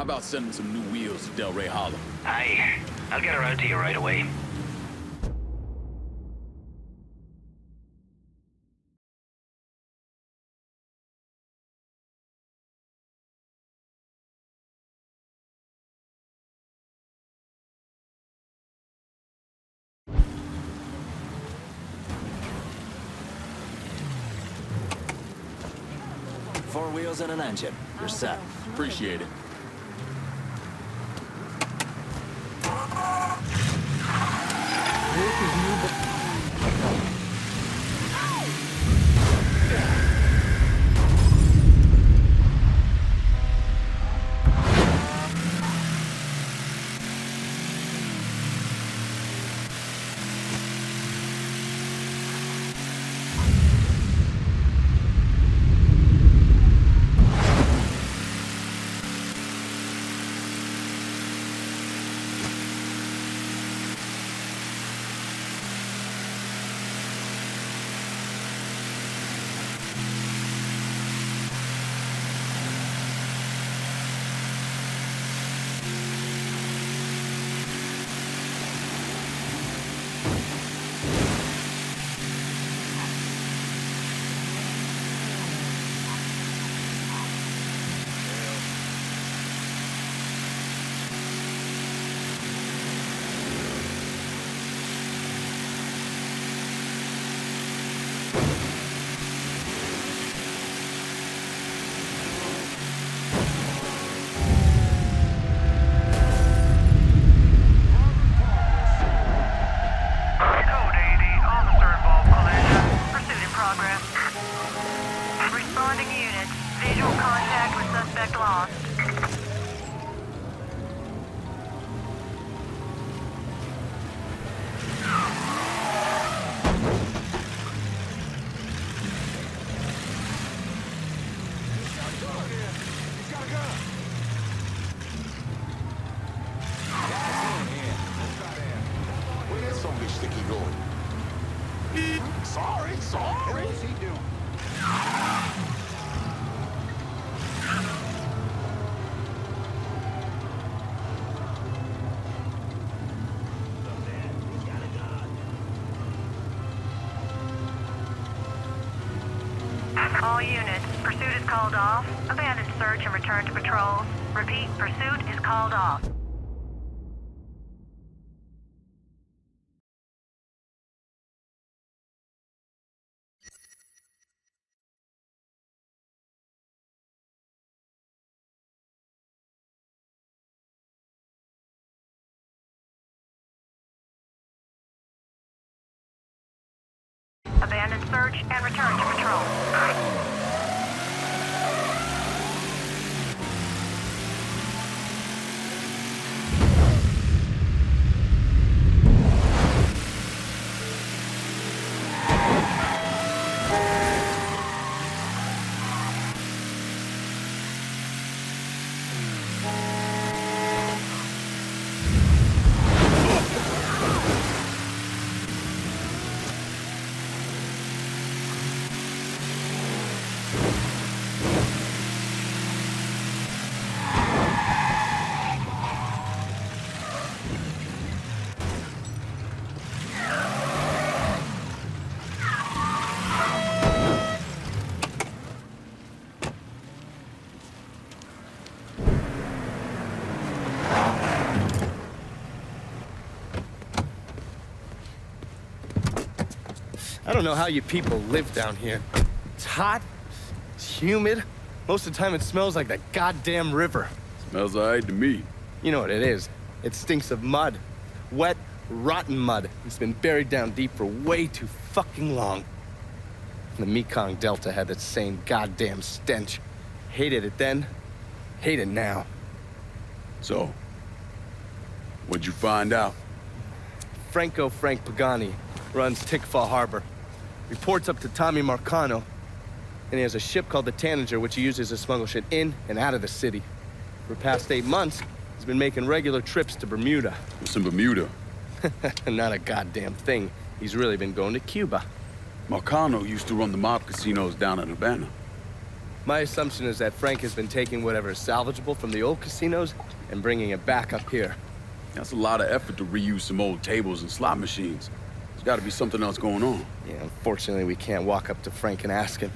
How about sending some new wheels to Delray Hollow? Aye. I'll get around to you right away. Four wheels and an engine. You're set. Appreciate it. All units, pursuit is called off. Abandon search and return to patrols. Repeat, pursuit is called off. Abandon search and return to patrol. I don't know how you people live down here. It's hot, it's humid. Most of the time it smells like the goddamn river. Smells alright to me. You know what it is. It stinks of mud. Wet, rotten mud. It's been buried down deep for way too fucking long. The Mekong Delta had that same goddamn stench. Hated it then, hate it now. So, what'd you find out? Frank Pogani runs Tikfa Harbor. Reports up to Tommy Marcano, and he has a ship called the Tanager, which he uses to smuggle shit in and out of the city. For the past 8 months, he's been making regular trips to Bermuda. What's in Bermuda? Not a goddamn thing. He's really been going to Cuba. Marcano used to run the mob casinos down in Havana. My assumption is that Frank has been taking whatever is salvageable from the old casinos and bringing it back up here. That's a lot of effort to reuse some old tables and slot machines. There's got to be something else going on. Yeah, unfortunately, we can't walk up to Frank and ask him.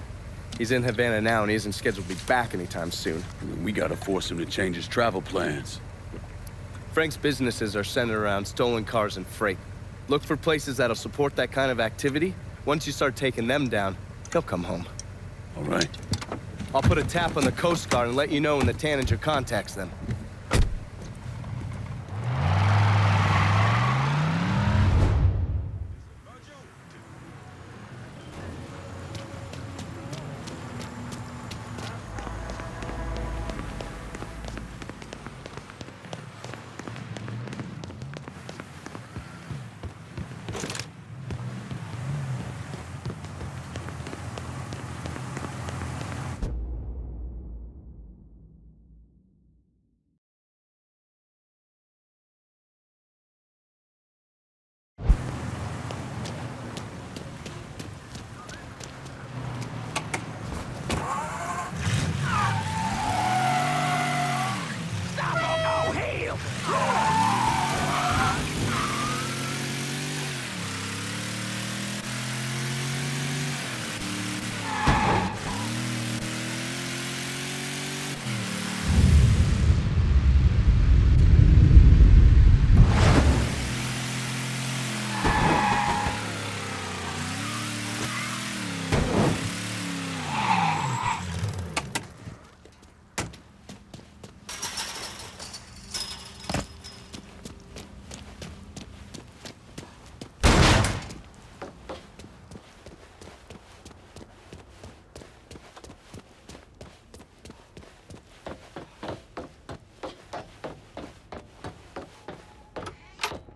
He's in Havana now, and he isn't scheduled to be back anytime soon. I mean, we got to force him to change his travel plans. Frank's businesses are centered around stolen cars and freight. Look for places that'll support that kind of activity. Once you start taking them down, he'll come home. All right. I'll put a tap on the Coast Guard and let you know when the Tanager contacts them.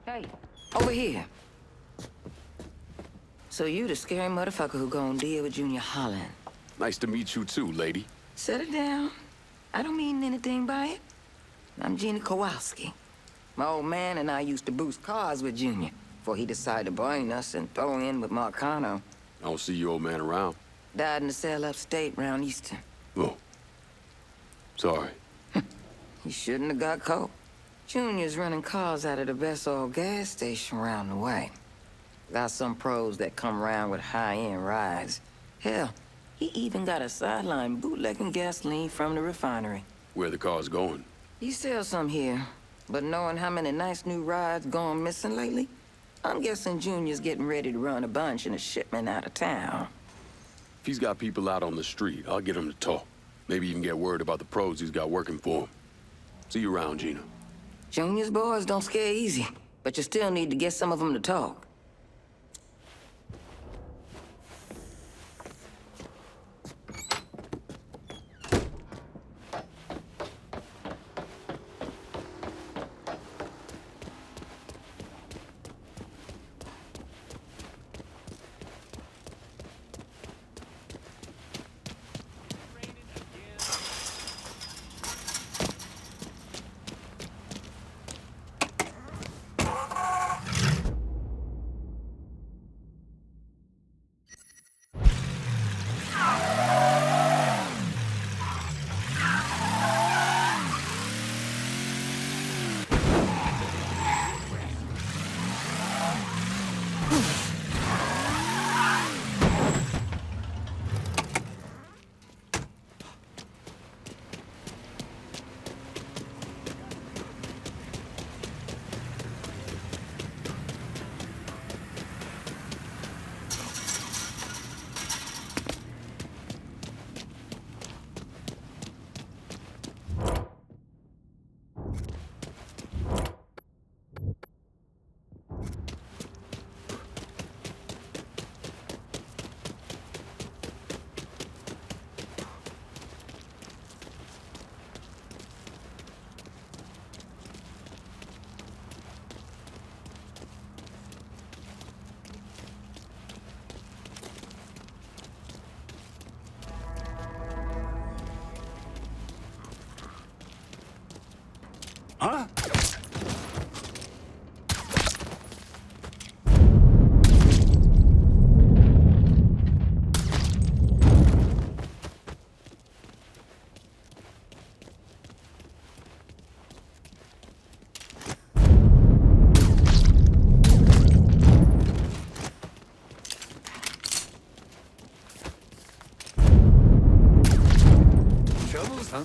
Hey, over here. So you the scary motherfucker who gonna deal with Junior Holland. Nice to meet you too, lady. Set it down. I don't mean anything by it. I'm Gina Kowalski. My old man and I used to boost cars with Junior before he decided to burn us and throw in with Marcano. I don't see your old man around. Died in the cell upstate around Easton. Oh. Sorry. He shouldn't have got caught. Junior's running cars out of the best old gas station around the way. Got some pros that come around with high-end rides. Hell, he even got a sideline bootlegging gasoline from the refinery. Where the car's going? He sells some here, but knowing how many nice new rides gone missing lately, I'm guessing Junior's getting ready to run a bunch in a shipment out of town. If he's got people out on the street, I'll get him to talk. Maybe even get word about the pros he's got working for him. See you around, Gina. Junior's boys don't scare easy, but you still need to get some of them to talk. Huh?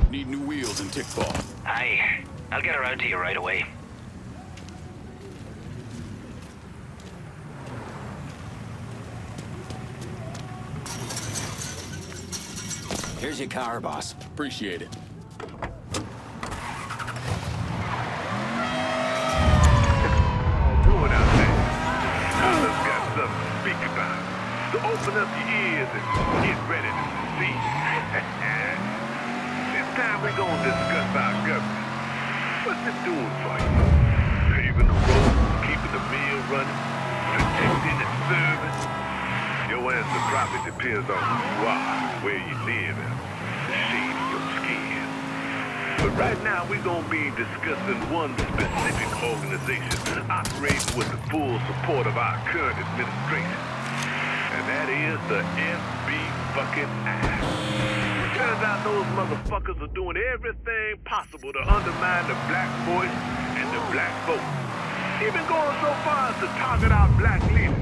Need new wheels and tick ball. Aye. I'll get around to you right away. Here's your car, boss. Appreciate it. Doing out there. Fellas got something to speak about. So open up your ears and get ready to see. This time we're gonna discuss our government. What's it doing for you? Paving the roads, keeping the mill running, protecting and serving. Your answer probably depends on who you are, where you live, and the shade of your skin. But right now, we're going to be discussing one specific organization operating with the full support of our current administration. And that is the FBI. Turns out those motherfuckers are doing everything possible to undermine the black voice and the black vote. Even going so far as to target our black leaders.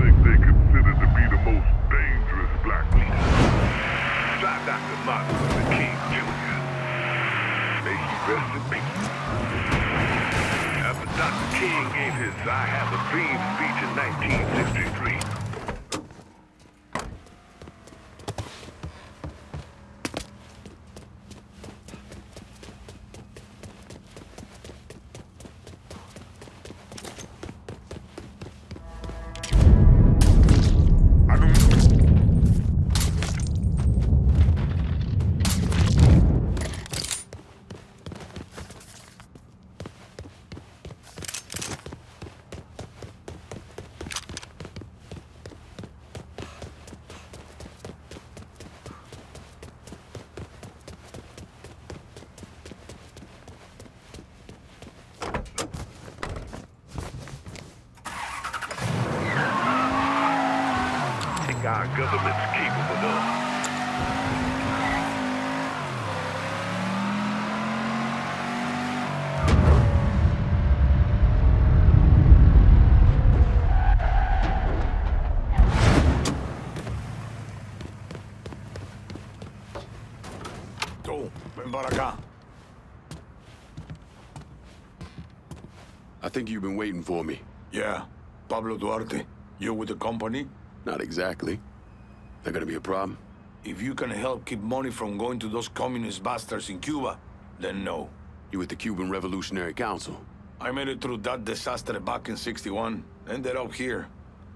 Think they consider to be the most dangerous black leaders. Try Dr. Martin Luther King Jr. May he rest in peace. After Dr. King gave his I Have a Dream speech in 1963, our government's capable of. Tú, ven para acá. I think you've been waiting for me. Yeah, Pablo Duarte. You with the company? Not exactly. That gonna be a problem? If you can help keep money from going to those communist bastards in Cuba, then no. You with the Cuban Revolutionary Council? I made it through that disaster back in '61. Ended up here.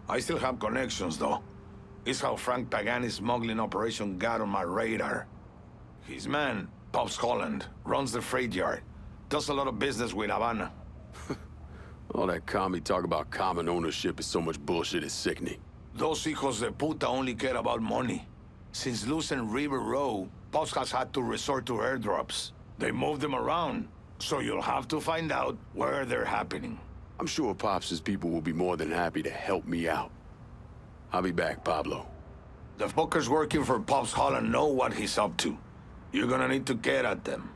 I still have connections, though. It's how Frank Pagani's smuggling operation got on my radar. His man, Pops Holland, runs the freight yard. Does a lot of business with Havana. All that commie talk about common ownership is so much bullshit, it's sickening. Those hijos de puta only care about money. Since losing River Row, Pops has had to resort to airdrops. They move them around, so you'll have to find out where they're happening. I'm sure Pops' people will be more than happy to help me out. I'll be back, Pablo. The fuckers working for Pops Holland know what he's up to. You're gonna need to get at them.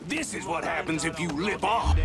This is what happens if you lip off.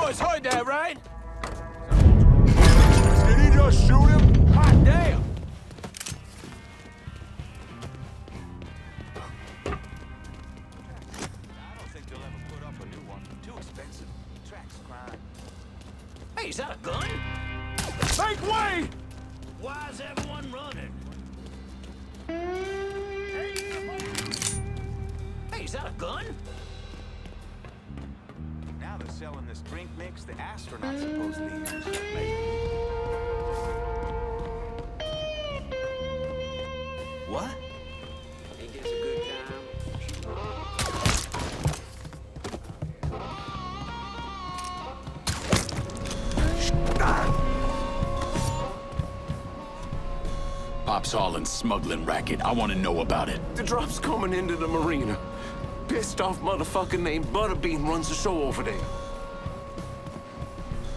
boys heard that, right? Did he just shoot him? Hot damn! Hey, is that a gun? Make way! Why is everyone running? Hey, is that a gun? Now they're selling this drink mix the astronauts supposedly use. What? Ain't this a good time? Pops Holland's smuggling racket. I want to know about it. The drop's coming into the marina. Pissed off motherfucker named Butterbean runs the show over there.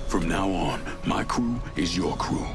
From now on, my crew is your crew.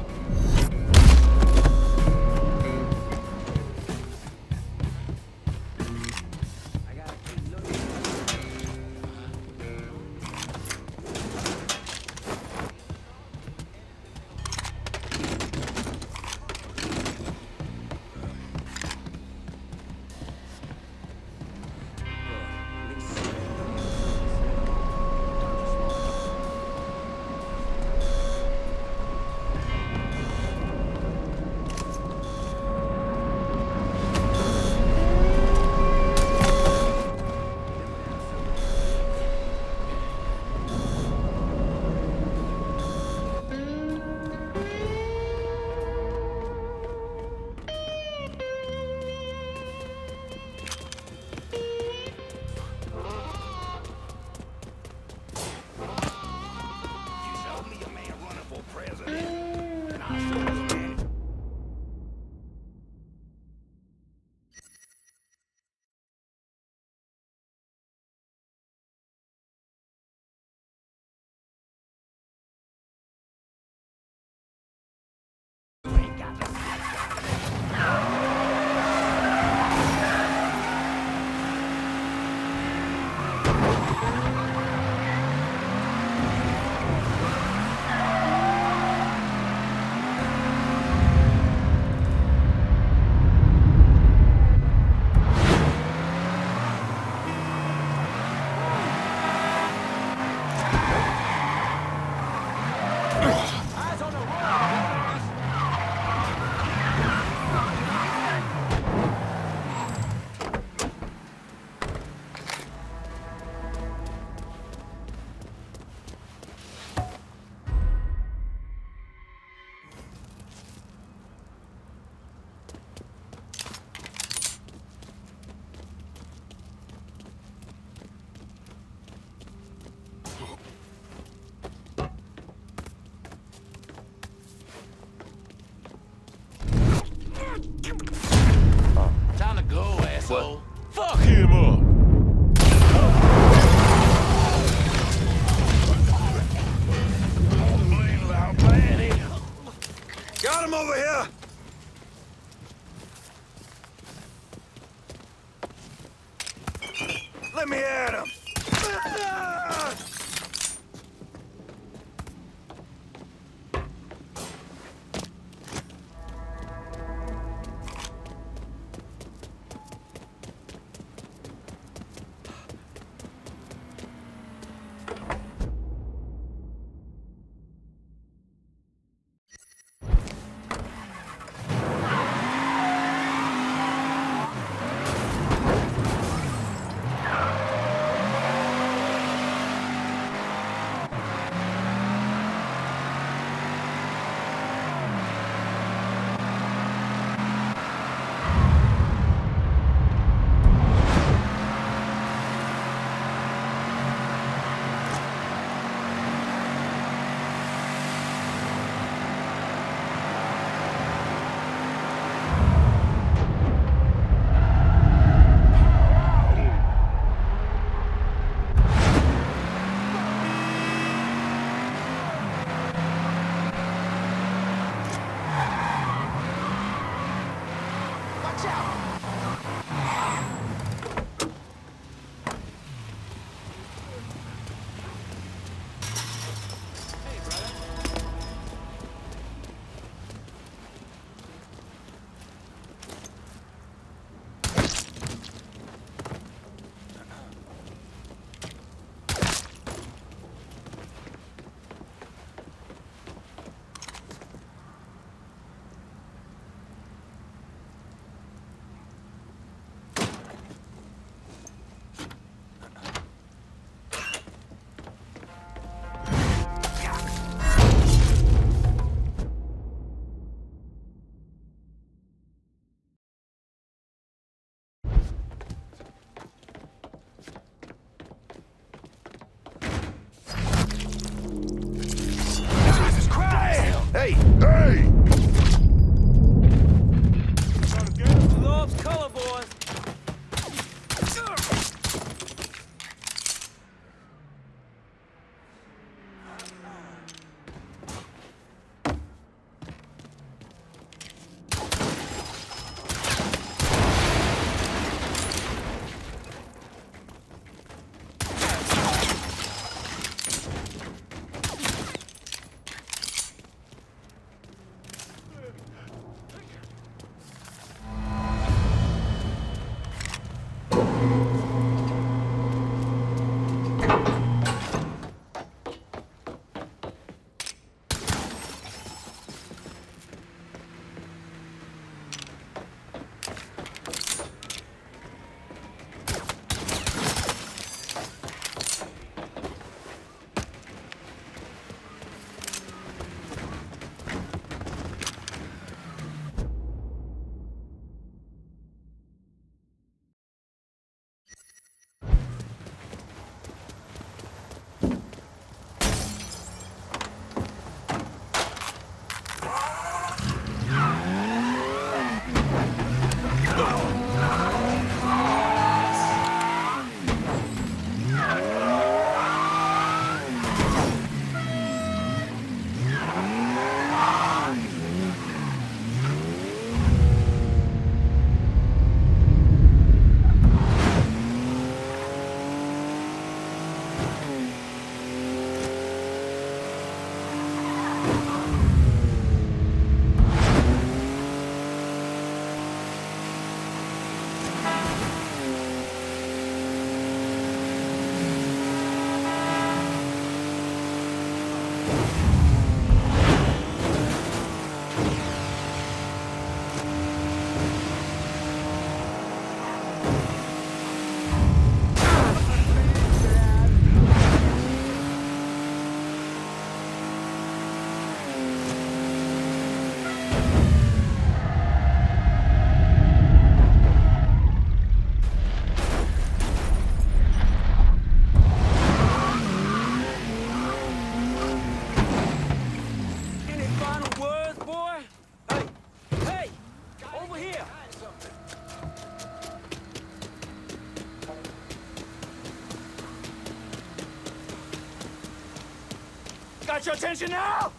got your attention now?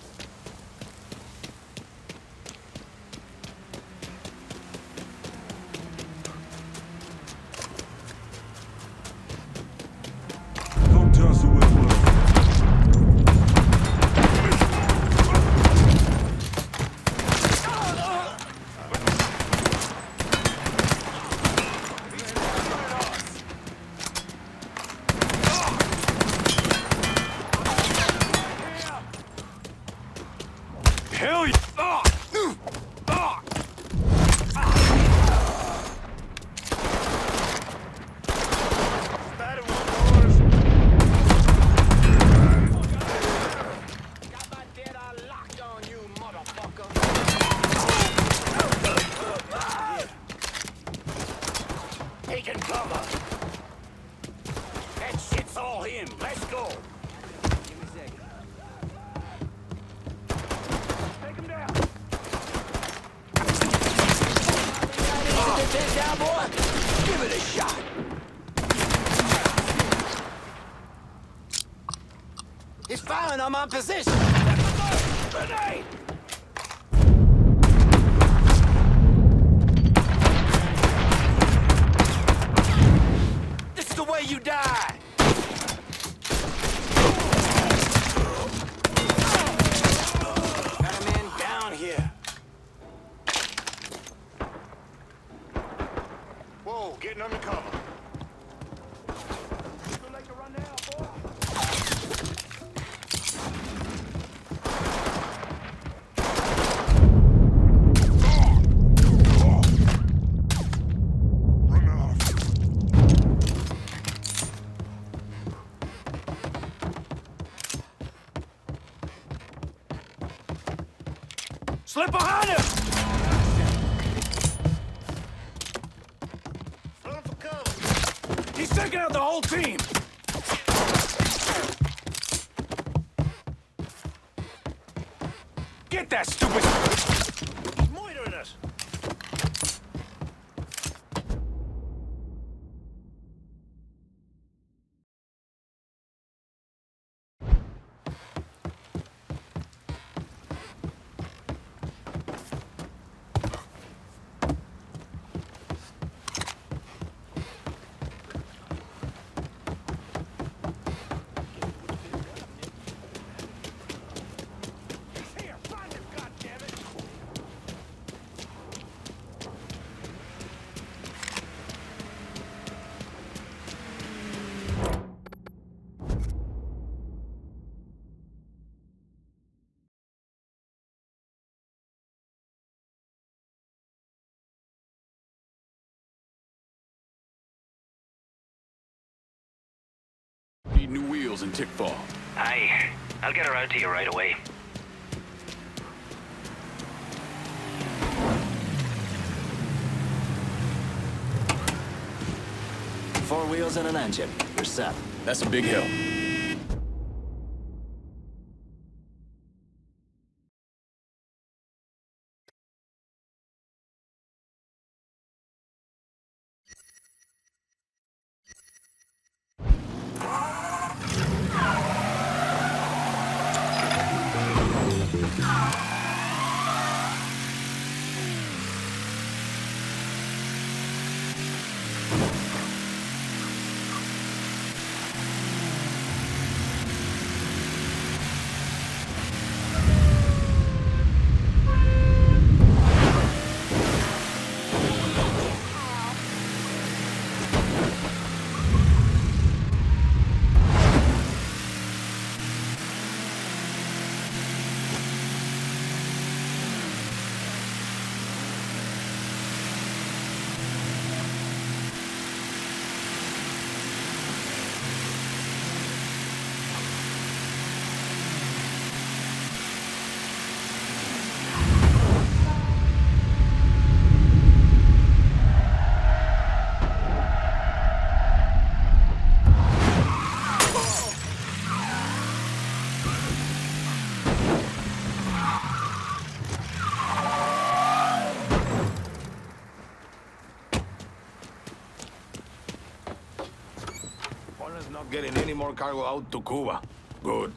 Don't toss away well. Hell yeah! Taking cover. That shit's all him. Let's go. Give me a second. Take him down. Take down, boy. Give it a shot. He's firing on my position. Grenade! This is the way you die. Got a man down here. Whoa, getting under cover. Slip behind him! Run for cover. He's taking out the whole team! Get that stupid... He's moitering us. Here, find him, goddammit. Need new wheels in Tickfall. Aye. I'll get around to you right away. Four wheels and an engine. You're set. That's a big help. Getting any more cargo out to Cuba. Good.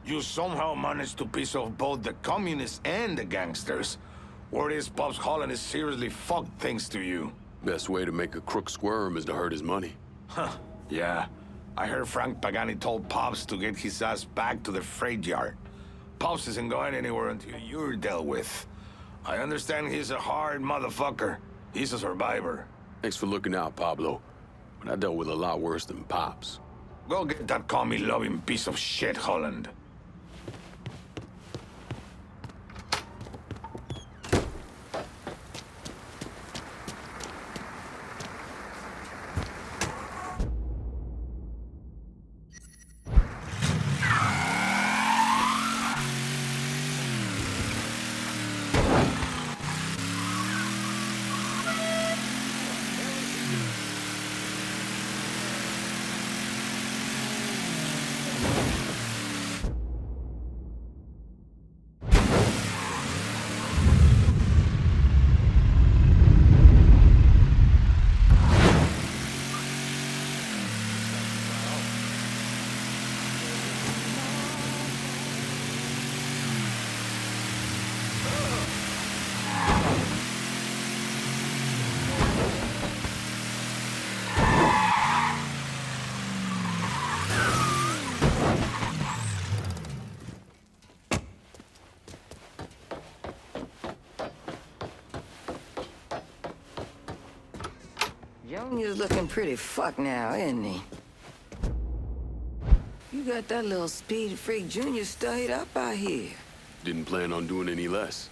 You somehow managed to piss off both the communists and the gangsters. Word is Pops Holland is seriously fucked thanks to you. Best way to make a crook squirm is to hurt his money. Huh, yeah. I heard Frank Pagani told Pops to get his ass back to the freight yard. Pops isn't going anywhere until you're dealt with. I understand he's a hard motherfucker. He's a survivor. Thanks for looking out, Pablo. But I dealt with a lot worse than Pops. Go get that commie-loving piece of shit, Holland. Junior's looking pretty fucked now, isn't he? You got that little speed freak Junior stayed up out here. Didn't plan on doing any less.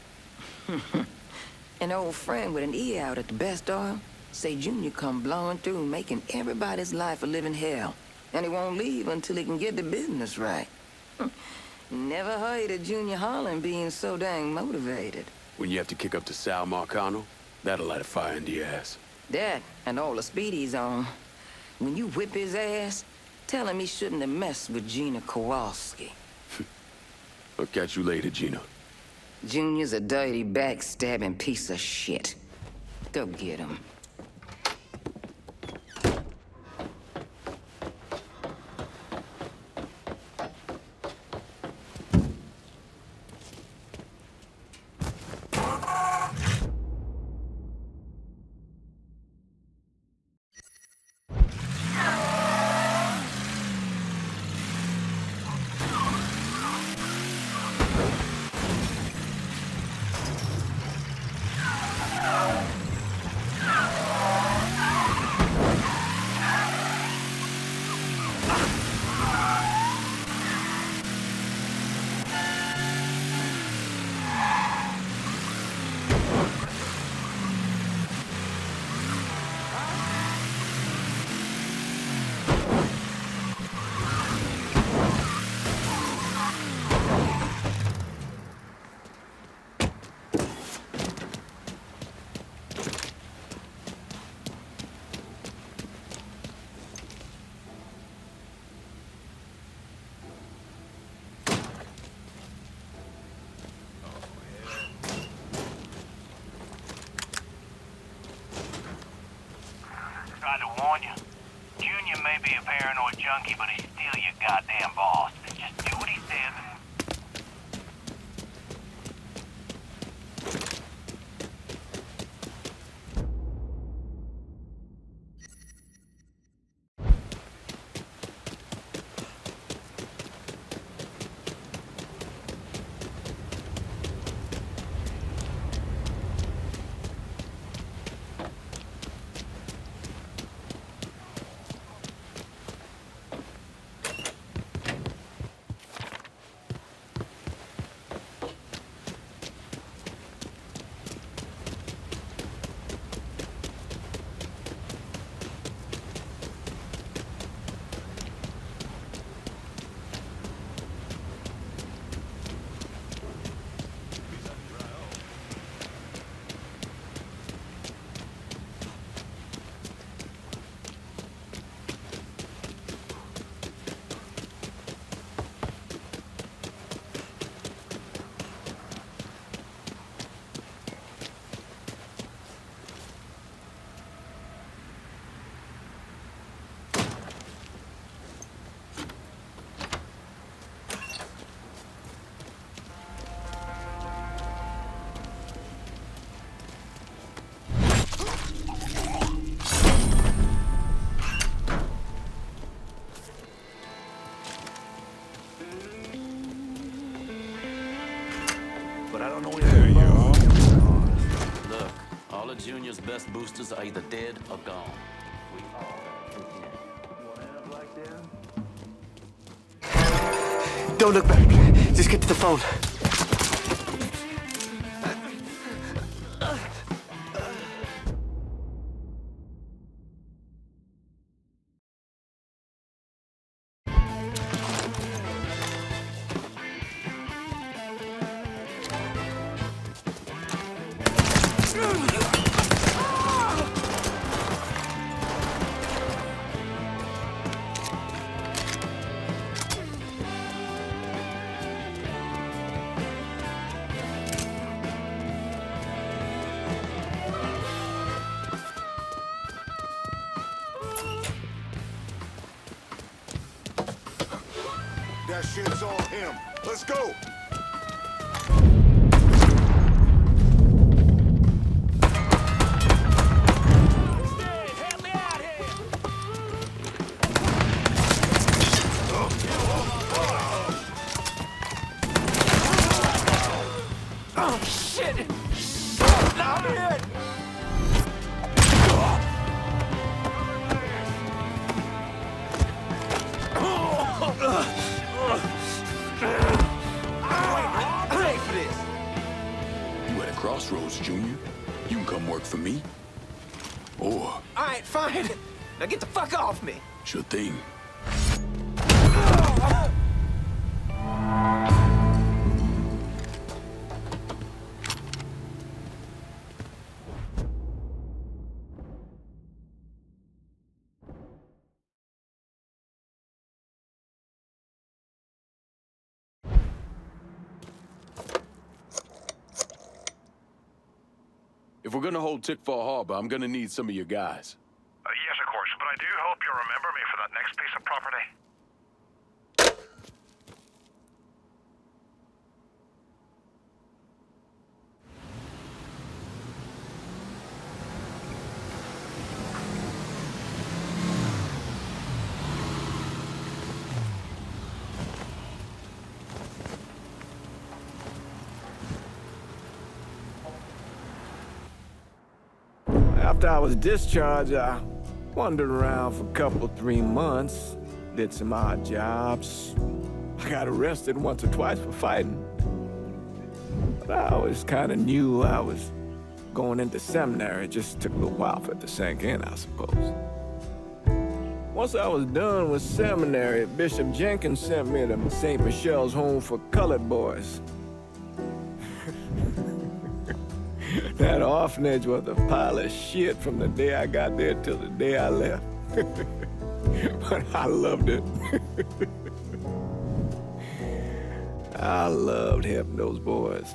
An old friend with an E out at the best oil say Junior come blowing through, making everybody's life a living hell. And he won't leave until he can get the business right. Never heard of Junior Holland being so dang motivated. When you have to kick up to Sal Marcano, that'll light a fire into your ass. That and all the speed he's on. When you whip his ass, tell him he shouldn't have messed with Gina Kowalski. I'll catch you later, Gina. Junior's a dirty, backstabbing piece of shit. Go get him. Trying to warn you. Junior may be a paranoid junkie, but he's still your goddamn boss. Just do what he says. I don't know There anything you about are. Look, all of Junior's best boosters are either dead or gone. We all Don't look back. Just get to the phone. That shit's on him. Let's go. Oh, shit! Now I'm hit! You at a crossroads, Junior. You can come work for me. Or, All right, fine. Now get the fuck off me. sure thing. If we're gonna hold Tickfall Harbor, I'm gonna need some of your guys. Yes, of course, but I do hope you'll remember me for that next piece of property. After I was discharged, I wandered around for a couple, 3 months, did some odd jobs. I got arrested once or twice for fighting. But I always kind of knew I was going into seminary. It just took a little while for it to sink in, I suppose. Once I was done with seminary, Bishop Jenkins sent me to St. Michelle's Home for Colored Boys. That orphanage was a pile of shit from the day I got there till the day I left. But I loved it. I loved helping those boys.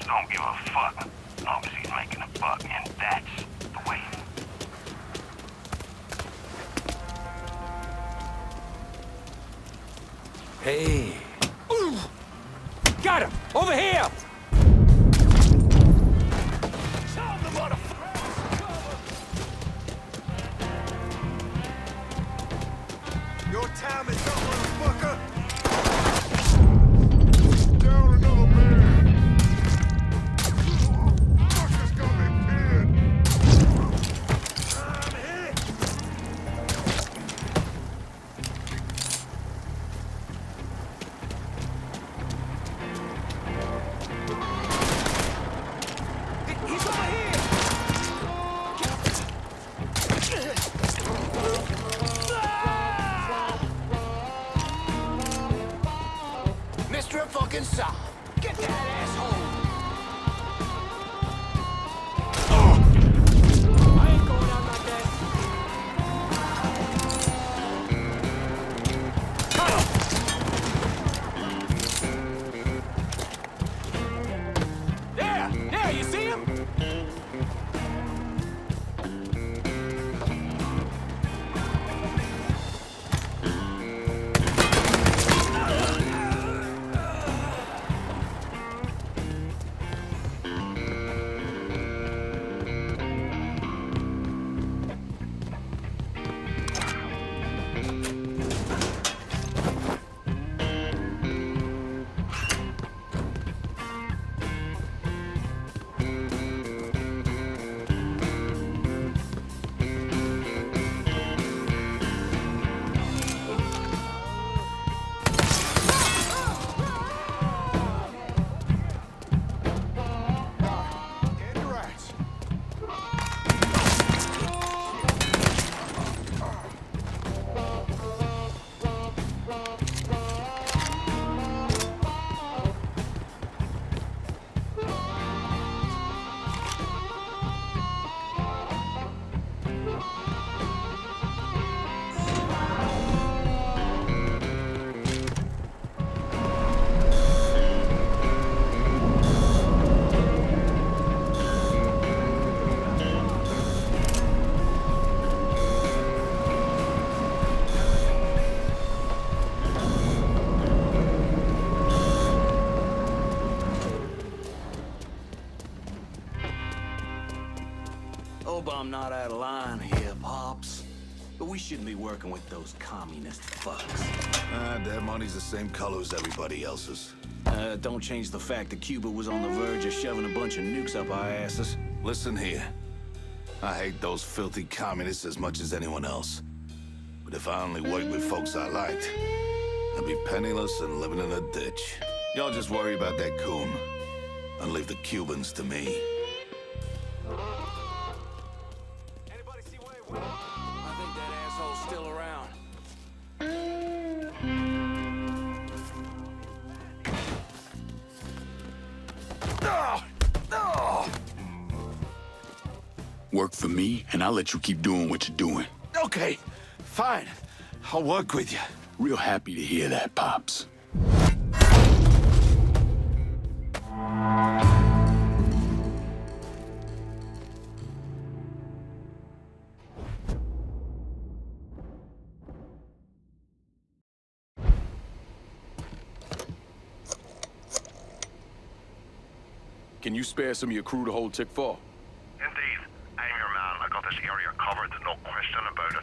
cops don't give a fuck. As long as he's making a buck, and that's the way. Hey. Got him! Over here! Your time is up, motherfucker! Down another man! Fuckers got me pinned! I'm hit! He's over here! Mr. Fucking Saw. Get that asshole! I ain't going out like that. There, you see him? Hope I'm not out of line here, Pops. But we shouldn't be working with those communist fucks. Their money's the same color as everybody else's. Don't change the fact that Cuba was on the verge of shoving a bunch of nukes up our asses. Listen here. I hate those filthy communists as much as anyone else. But if I only worked with folks I liked, I'd be penniless and living in a ditch. Y'all just worry about that coon and leave the Cubans to me. Anybody see where he went? I think that asshole's still around. Work for me, and I'll let you keep doing what you're doing. Okay, fine. I'll work with you. Real happy to hear that, Pops. Can you spare some of your crew to hold Tick 4? Indeed. I'm your man. I got this area covered, no question about it.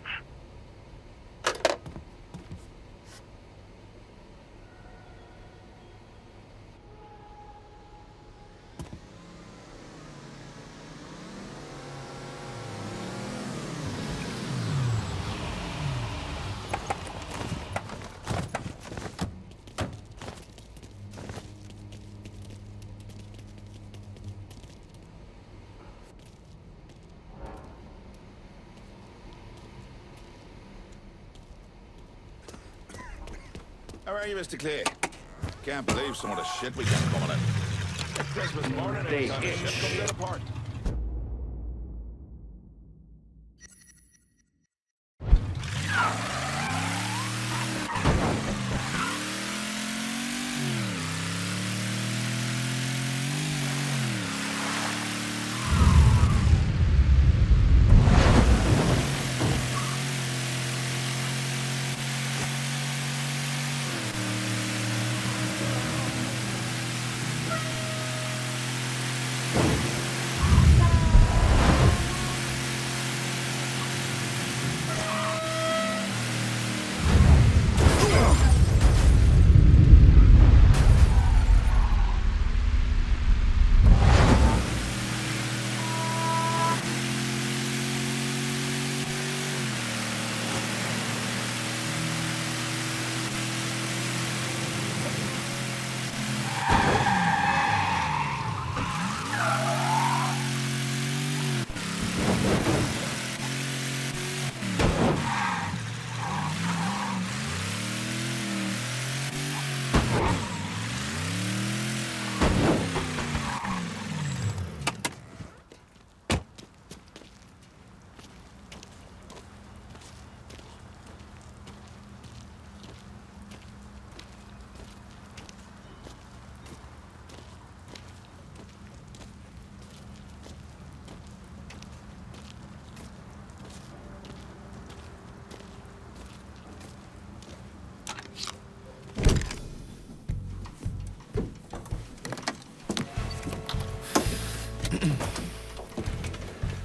How are you, Mr. Clay? Can't believe some of the shit we got coming in. Christmas morning, anytime the shit comes out apart.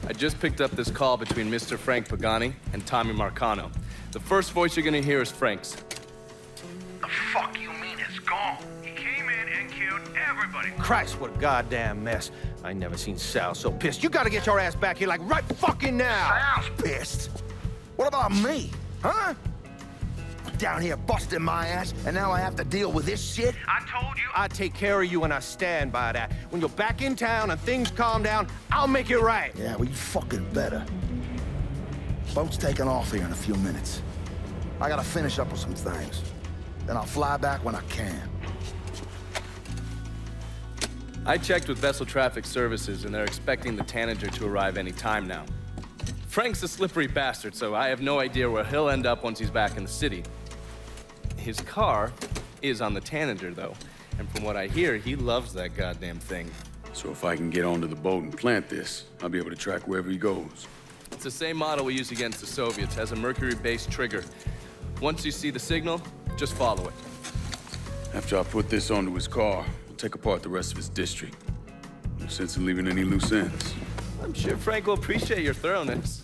I just picked up this call between Mr. Frank Pogani and Tommy Marcano. The first voice you're gonna hear is Frank's. The fuck you mean it's gone? He came in and killed everybody. Christ, what a goddamn mess. I ain't never seen Sal so pissed. You gotta get your ass back here like right fucking now. Sal's pissed. What about me? Huh? Down here busting my ass, and now I have to deal with this shit? I told you I'd take care of you, and I stand by that. When you're back in town and things calm down, I'll make it right. Yeah, well, you fucking better. Boat's taking off here in a few minutes. I gotta finish up with some things. Then I'll fly back when I can. I checked with Vessel Traffic Services, and they're expecting the Tanager to arrive any time now. Frank's a slippery bastard, so I have no idea where he'll end up once he's back in the city. His car is on the Tanager, though, and from what I hear, he loves that goddamn thing. So if I can get onto the boat and plant this, I'll be able to track wherever he goes. It's the same model we use against the Soviets, has a mercury-based trigger. Once you see the signal, just follow it. After I put this onto his car, we'll take apart the rest of his district. No sense in leaving any loose ends. I'm sure Frank will appreciate your thoroughness.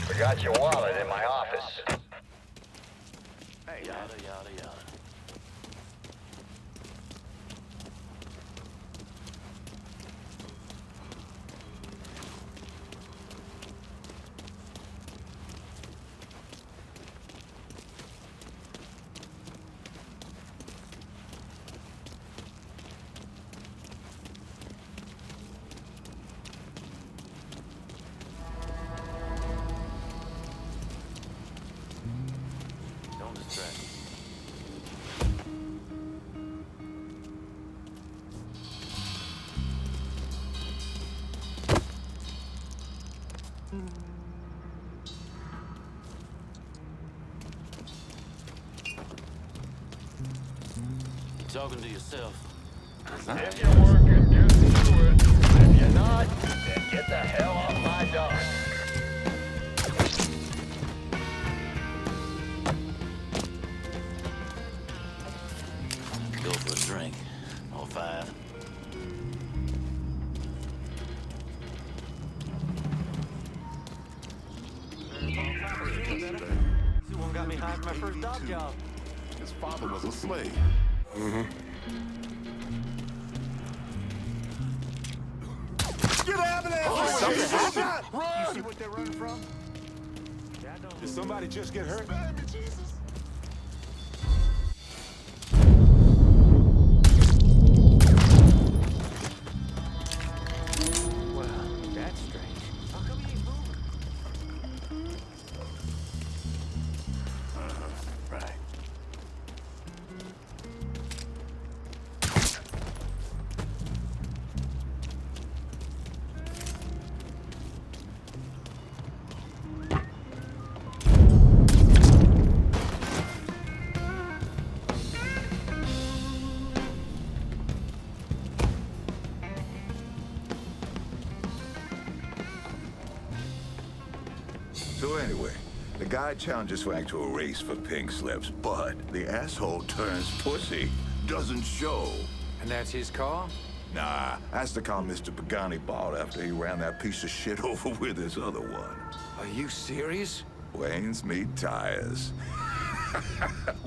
Forgot your wallet in my office. Hey, yada, yada, yada. Talking to yourself. If you're working, get to it. If you're not, then get the hell off my dock. Go for a drink. Or 5. This one got me hired for my first dock job. His father was a slave. Get out of there! Something happened? You see what they're running from? Did somebody just get hurt? Well, that's strange. How come he ain't moving? Right. So anyway, the guy challenges Frank to a race for pink slips, but the asshole turns pussy, doesn't show. And that's his car? Nah, that's the car Mr. Pogani bought after he ran that piece of shit over with his other one. Are you serious? Wayne's meat tires.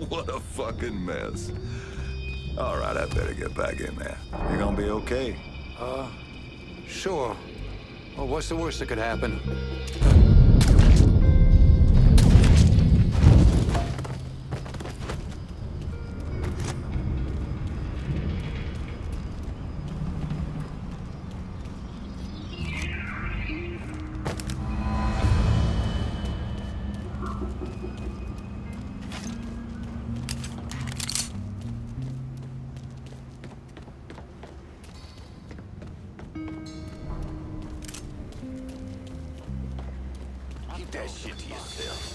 What a fucking mess. All right, I better get back in there. You gonna be okay? Sure. Well, what's the worst that could happen? Keep that shit to yourself.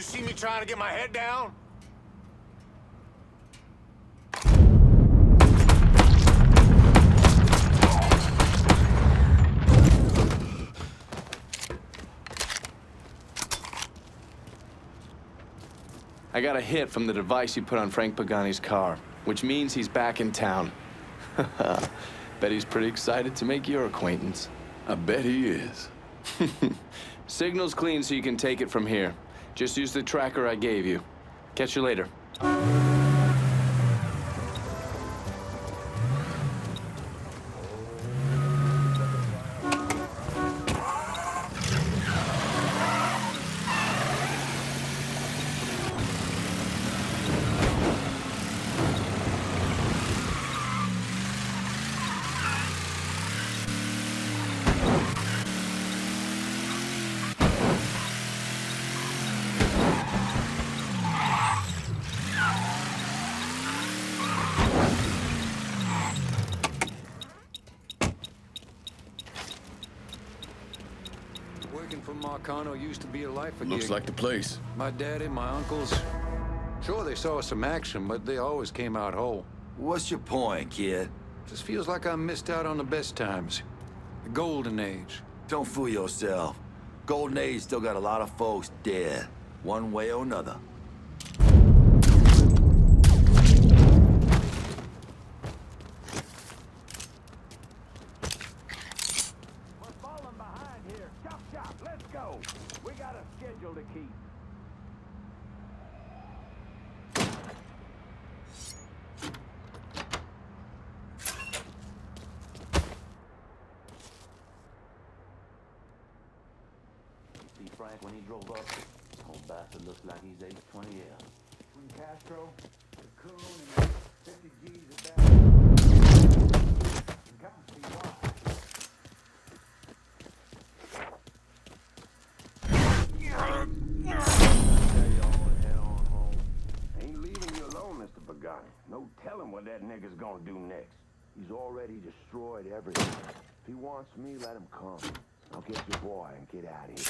See me trying to get my head down? I got a hit from the device you put on Frank Pagani's car, which means he's back in town. Bet he's pretty excited to make your acquaintance. I bet he is. Signal's clean so you can take it from here. Just use the tracker I gave you. Catch you later. Working for Marcano used to be a life Looks like the place. My daddy, my uncles. Sure, they saw some action, but they always came out whole. What's your point, kid? Just feels like I missed out on the best times. The golden age. Don't fool yourself. Golden Age still got a lot of folks dead, one way or another. We got a schedule to keep. See Frank when he drove up? Old bastard looks like he's aged 20 years. From Castro, the coon, and 50 G's at that. Come see why. Ain't leaving you alone, Mr. Pogani. No telling what that nigga's gonna do next. He's already destroyed everything. If he wants me, let him come. I'll get your boy and get out of here.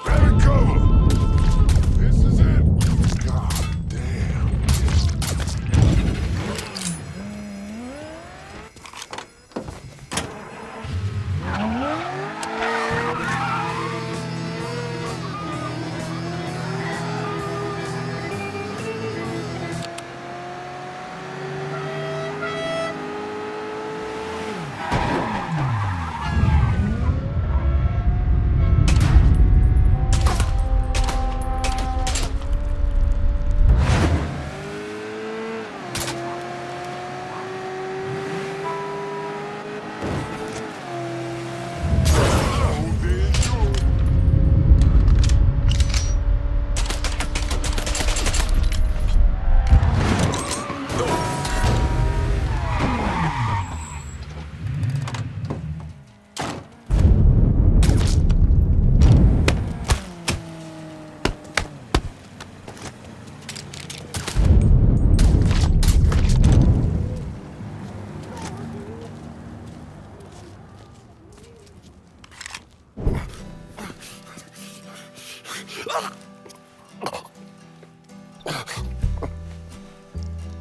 Better cover! This is it! God damn.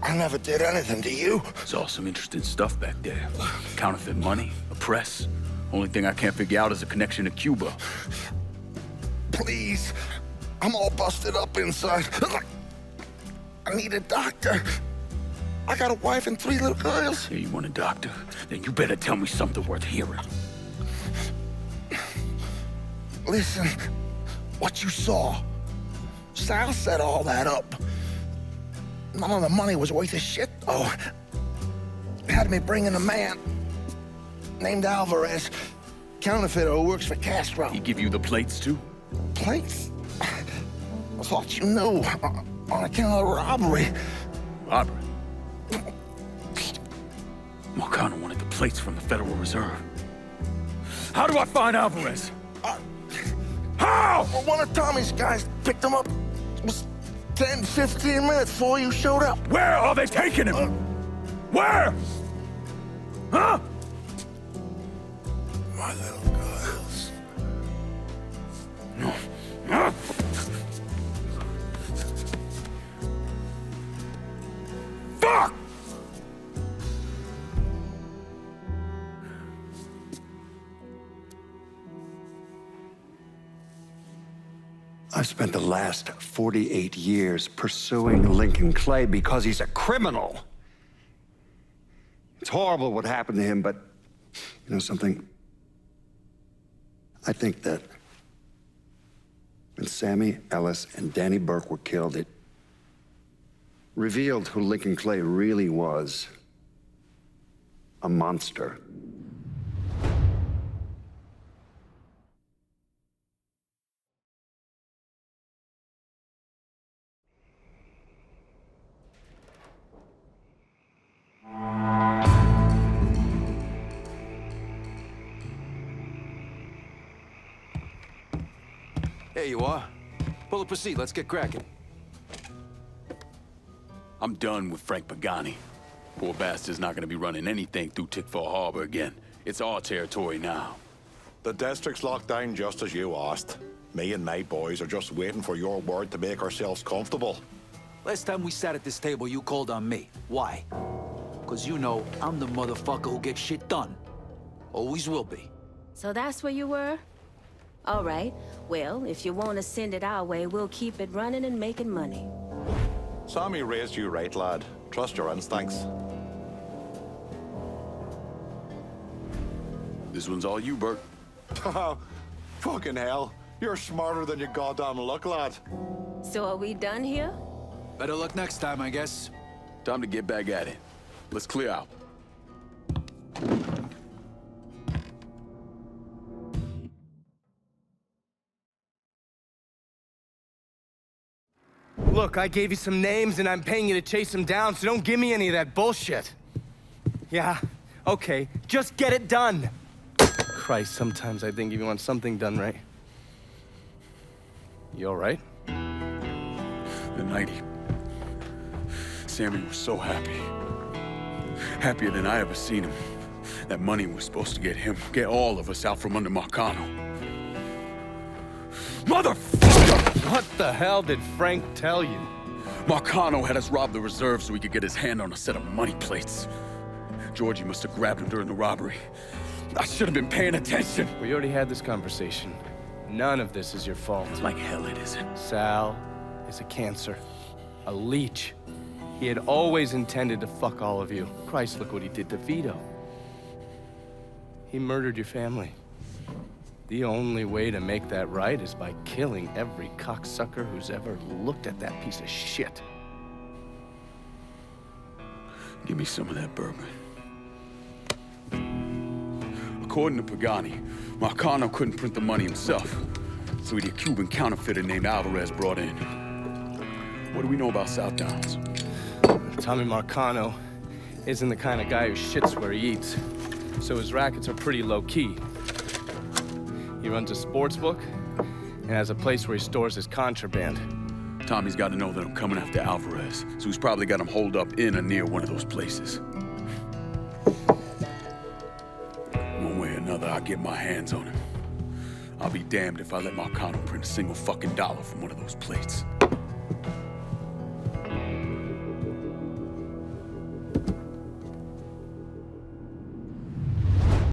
I never did anything to you. Saw some interesting stuff back there. Counterfeit money, a press. Only thing I can't figure out is a connection to Cuba. Please. I'm all busted up inside. I need a doctor. I got a wife and 3 little girls. Yeah, you want a doctor? Then you better tell me something worth hearing. Listen, what you saw. Sal set all that up. None of the money was worth a shit, though. Had me bring in a man named Alvarez, counterfeiter who works for Castro. He give you the plates, too? Plates? I thought you knew. On account of the robbery. Robbery? Marcano wanted the plates from the Federal Reserve. How do I find Alvarez? How? Well, one of Tommy's guys picked him up. It was 10, 15 minutes before you showed up. Where are they taking him? Where? Huh? My little girls. No. Fuck! I've spent the last 48 years pursuing Lincoln Clay because he's a criminal. It's horrible what happened to him, but you know something? I think that when Sammy Ellis and Danny Burke were killed, it revealed who Lincoln Clay really was. A monster. There you are. Pull up a seat, let's get cracking. I'm done with Frank Pogani. Poor bastard's not gonna be running anything through Tickfall Harbor again. It's our territory now. The district's locked down just as you asked. Me and my boys are just waiting for your word to make ourselves comfortable. Last time we sat at this table, you called on me. Why? Because you know I'm the motherfucker who gets shit done. Always will be. So that's where you were? All right. Well, if you want to send it our way, we'll keep it running and making money. Sammy raised you right, lad. Trust your instincts. This one's all you, Bert. Fucking hell. You're smarter than you goddamn look, lad. So are we done here? Better luck next time, I guess. Time to get back at it. Let's clear out. Look, I gave you some names and I'm paying you to chase them down, so don't give me any of that bullshit. Yeah, okay, just get it done. Christ, sometimes I think if you want something done right. You all right? The night Sammy was so happy. Happier than I ever seen him. That money was supposed to get him, get all of us out from under Marcano. Motherfucker! What the hell did Frank tell you? Marcano had us rob the reserve so he could get his hand on a set of money plates. Georgie must have grabbed him during the robbery. I should have been paying attention. We already had this conversation. None of this is your fault. Like hell it isn't. Sal is a cancer. A leech. He had always intended to fuck all of you. Christ, look what he did to Vito. He murdered your family. The only way to make that right is by killing every cocksucker who's ever looked at that piece of shit. Give me some of that bourbon. According to Pogani, Marcano couldn't print the money himself, so he had a Cuban counterfeiter named Alvarez brought in. What do we know about South Downs? Tommy Marcano isn't the kind of guy who shits where he eats, so his rackets are pretty low-key. He runs a sports book and has a place where he stores his contraband. Tommy's got to know that I'm coming after Alvarez, so he's probably got him holed up in or near one of those places. One way or another, I'll get my hands on him. I'll be damned if I let Marcano print a single fucking dollar from one of those plates.